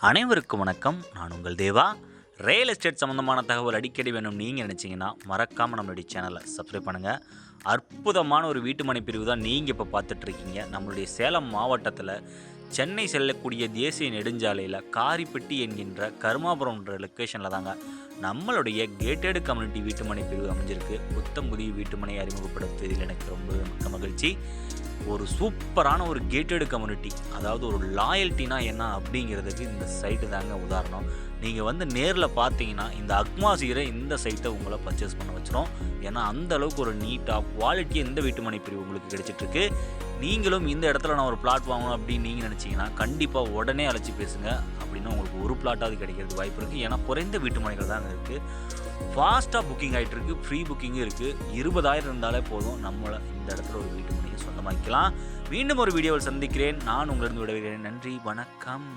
அனைவருக்கும் வணக்கம். நான் உங்கள் தேவா. ரியல் எஸ்டேட் சம்மந்தமான தகவல் அடிக்கடி வேணும் நீங்கள் நினச்சிங்கன்னா மறக்காமல் நம்மளுடைய சேனலை சப்ஸ்கிரைப் பண்ணுங்கள். அற்புதமான ஒரு வீட்டுமனை பிரிவு தான் நீங்கள் இப்போ பார்த்துட்ருக்கீங்க. நம்மளுடைய சேலம் மாவட்டத்தில் சென்னை செல்லக்கூடிய தேசிய நெடுஞ்சாலையில் காரிப்பட்டி என்கின்ற கருமாபுரம்ன்ற லொக்கேஷனில் தாங்க நம்மளுடைய கேட்டட் கம்யூனிட்டி வீட்டுமனை பிரிவு அமைஞ்சிருக்கு. புத்தம் புதிய வீட்டுமனை அறிமுகப்படுத்துவதில் எனக்கு ரொம்ப மிக்க மகிழ்ச்சி. ஒரு சூப்பரான ஒரு கேட்டட் கம்யூனிட்டி, அதாவது ஒரு லாயல்ட்டினா என்ன அப்படிங்கிறதுக்கு இந்த சைட்டு தாங்க உதாரணம். நீங்கள் வந்து நேரில் பார்த்தீங்கன்னா இந்த அட்மாஸ்பியரை இந்த சைட்டை உங்களை பர்ச்சேஸ் பண்ண வச்சிடும். ஏன்னா அந்த அளவுக்கு ஒரு நீட்டாக குவாலிட்டியாக இந்த வீட்டுமனை பிரிவு உங்களுக்கு கிடைச்சிட்ருக்கு. நீங்களும் இந்த இடத்துல நான் ஒரு பிளாட் வாங்கணும் அப்படின்னு நீங்கள் நினச்சிங்கன்னா கண்டிப்பாக உடனே அழைச்சி பேசுங்க. அப்படின்னா உங்களுக்கு ஒரு பிளாட்டாவது கிடைக்கிறது வாய்ப்பு இருக்குது. ஏன்னா குறைந்த வீட்டுமனைகள் தாங்க இருக்குது. ஃபாஸ்ட்டாக புக்கிங் ஆகிட்டு இருக்குது, ஃப்ரீ புக்கிங்கும் இருக்குது. 20,000 இருந்தாலே போதும் நம்மளை இந்த இடத்துல ஒரு வீட்டுமனையை சொந்தமாக்கலாம். மீண்டும் ஒரு வீடியோவில் சந்திக்கிறேன். நான் உங்களிடம் விடைபெறுகிறேன். நன்றி, வணக்கம்.